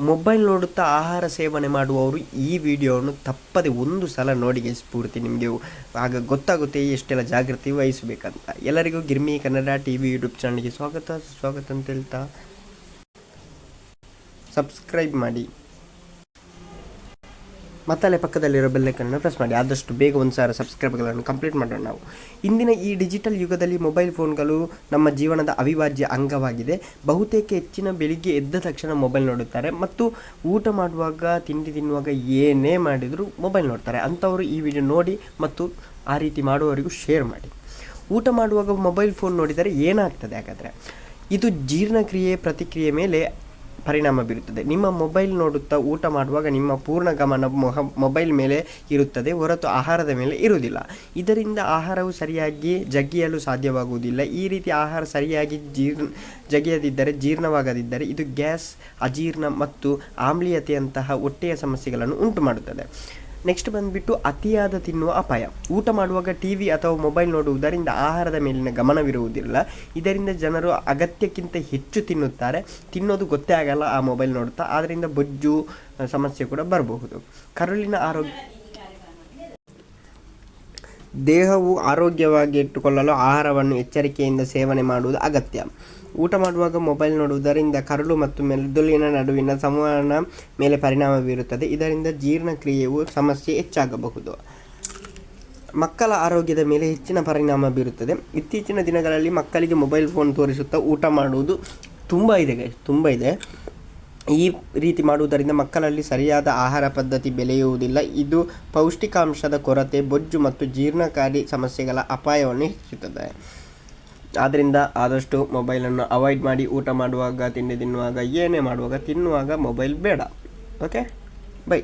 Mobile ನೋಡುತ್ತಾ ಆಹಾರ ಸೇವನೆ ಮಾಡುವವರು ಈ ವಿಡಿಯೋವನ್ನು ತಪ್ಪದೆ ಒಂದು ಸಲ ನೋಡಿಗೆ ಸ್ಫೂರ್ತಿ ನಿಮಗೆ ಆಗ ಗೊತ್ತಾಗುತ್ತೆ ಎಷ್ಟೆಲ್ಲ ಜಾಗೃತಿ ವಹಿಸಬೇಕಂತ. ಎಲ್ಲರಿಗೂ ಗಿರ್ಮಿ ಕನ್ನಡ TV ಯೂಟ್ಯೂಬ್ ಚಾನಲ್ಗೆ ಸ್ವಾಗತ ಅಂತ ಹೇಳ್ತಾ ಸಬ್ಸ್ಕ್ರೈಬ್ ಮಾಡಿ, ಮತ್ತಲ್ಲೇ ಪಕ್ಕದಲ್ಲಿರೋ ಬೆಲ್ಲೈಕನ್ನು ಪ್ರೆಸ್ ಮಾಡಿ. ಆದಷ್ಟು ಬೇಗ 1,000 ಸಬ್ಸ್ಕ್ರೈಬ್ಗಳನ್ನು ಕಂಪ್ಲೀಟ್ ಮಾಡೋಣ. ನಾವು ಇಂದಿನ ಈ ಡಿಜಿಟಲ್ ಯುಗದಲ್ಲಿ ಮೊಬೈಲ್ ಫೋನ್ಗಳು ನಮ್ಮ ಜೀವನದ ಅವಿಭಾಜ್ಯ ಅಂಗವಾಗಿದೆ. ಬಹುತೇಕ ಹೆಚ್ಚಿನ ಬೆಳಿಗ್ಗೆ ಎದ್ದ ತಕ್ಷಣ ಮೊಬೈಲ್ ನೋಡುತ್ತಾರೆ ಮತ್ತು ಊಟ ಮಾಡುವಾಗ, ತಿಂಡಿ ತಿನ್ನುವಾಗ ಏನೇ ಮಾಡಿದರೂ ಮೊಬೈಲ್ ನೋಡ್ತಾರೆ. ಅಂಥವರು ಈ ವಿಡಿಯೋ ನೋಡಿ ಮತ್ತು ಆ ರೀತಿ ಮಾಡುವವರಿಗೂ ಶೇರ್ ಮಾಡಿ. ಊಟ ಮಾಡುವಾಗ ಮೊಬೈಲ್ ಫೋನ್ ನೋಡಿದರೆ ಏನಾಗ್ತದೆ? ಹಾಗಾದರೆ ಇದು ಜೀರ್ಣಕ್ರಿಯೆ ಪ್ರತಿಕ್ರಿಯೆ ಮೇಲೆ ಪರಿಣಾಮ ಬೀರುತ್ತದೆ. ನಿಮ್ಮ ಮೊಬೈಲ್ ನೋಡುತ್ತಾ ಊಟ ಮಾಡುವಾಗ ನಿಮ್ಮ ಪೂರ್ಣ ಗಮನ ಮೊಬೈಲ್ ಮೇಲೆ ಇರುತ್ತದೆ, ಹೊರತು ಆಹಾರದ ಮೇಲೆ ಇರುವುದಿಲ್ಲ. ಇದರಿಂದ ಆಹಾರವು ಸರಿಯಾಗಿ ಜಗಿಯಲು ಸಾಧ್ಯವಾಗುವುದಿಲ್ಲ. ಈ ರೀತಿ ಆಹಾರ ಸರಿಯಾಗಿ ಜಗಿಯದಿದ್ದರೆ, ಜೀರ್ಣವಾಗದಿದ್ದರೆ ಇದು ಗ್ಯಾಸ್, ಅಜೀರ್ಣ ಮತ್ತು ಆಮ್ಲೀಯತೆಯಂತಹ ಹೊಟ್ಟೆಯ ಸಮಸ್ಯೆಗಳನ್ನು ಉಂಟು ಮಾಡುತ್ತದೆ. ನೆಕ್ಸ್ಟ್ ಬಂದುಬಿಟ್ಟು ಅತಿಯಾದ ತಿನ್ನುವ ಅಪಾಯ. ಊಟ ಮಾಡುವಾಗ TV ಅಥವಾ ಮೊಬೈಲ್ ನೋಡುವುದರಿಂದ ಆಹಾರದ ಮೇಲಿನ ಗಮನವಿರುವುದಿಲ್ಲ. ಇದರಿಂದ ಜನರು ಅಗತ್ಯಕ್ಕಿಂತ ಹೆಚ್ಚು ತಿನ್ನುತ್ತಾರೆ. ತಿನ್ನೋದು ಗೊತ್ತೇ ಆಗಲ್ಲ ಆ ಮೊಬೈಲ್ ನೋಡುತ್ತಾ. ಆದ್ದರಿಂದ ಬೊಜ್ಜು ಸಮಸ್ಯೆ ಕೂಡ ಬರಬಹುದು. ಕರುಳಿನ ದೇಹವು ಆರೋಗ್ಯವಾಗಿ ಇಟ್ಟುಕೊಳ್ಳಲು ಆಹಾರವನ್ನು ಎಚ್ಚರಿಕೆಯಿಂದ ಸೇವನೆ ಮಾಡುವುದು ಅಗತ್ಯ. ಊಟ ಮಾಡುವಾಗ ಮೊಬೈಲ್ ನೋಡುವುದರಿಂದ ಕರುಳು ಮತ್ತು ಮೆದುಳಿನ ನಡುವಿನ ಸಂವಹನ ಮೇಲೆ ಪರಿಣಾಮ ಬೀರುತ್ತದೆ. ಇದರಿಂದ ಜೀರ್ಣಕ್ರಿಯೆಯು ಸಮಸ್ಯೆ ಹೆಚ್ಚಾಗಬಹುದು. ಮಕ್ಕಳ ಆರೋಗ್ಯದ ಮೇಲೆ ಹೆಚ್ಚಿನ ಪರಿಣಾಮ ಬೀರುತ್ತದೆ. ಇತ್ತೀಚಿನ ದಿನಗಳಲ್ಲಿ ಮಕ್ಕಳಿಗೆ ಮೊಬೈಲ್ ಫೋನ್ ತೋರಿಸುತ್ತಾ ಊಟ ಮಾಡುವುದು ತುಂಬ ಇದೆ. ಈ ರೀತಿ ಮಾಡುವುದರಿಂದ ಮಕ್ಕಳಲ್ಲಿ ಸರಿಯಾದ ಆಹಾರ ಪದ್ಧತಿ ಬೆಳೆಯುವುದಿಲ್ಲ. ಇದು ಪೌಷ್ಟಿಕಾಂಶದ ಕೊರತೆ, ಬೊಜ್ಜು ಮತ್ತು ಜೀರ್ಣಕಾರಿ ಸಮಸ್ಯೆಗಳ ಅಪಾಯವನ್ನು ಹೆಚ್ಚಿಸುತ್ತದೆ. ಆದ್ದರಿಂದ ಆದಷ್ಟು ಮೊಬೈಲನ್ನು ಅವಾಯ್ಡ್ ಮಾಡಿ. ಊಟ ಮಾಡುವಾಗ, ತಿಂಡಿ ತಿನ್ನುವಾಗ, ಏನೇ ಮಾಡುವಾಗ, ತಿನ್ನುವಾಗ ಮೊಬೈಲ್ ಬೇಡ. Okay, by.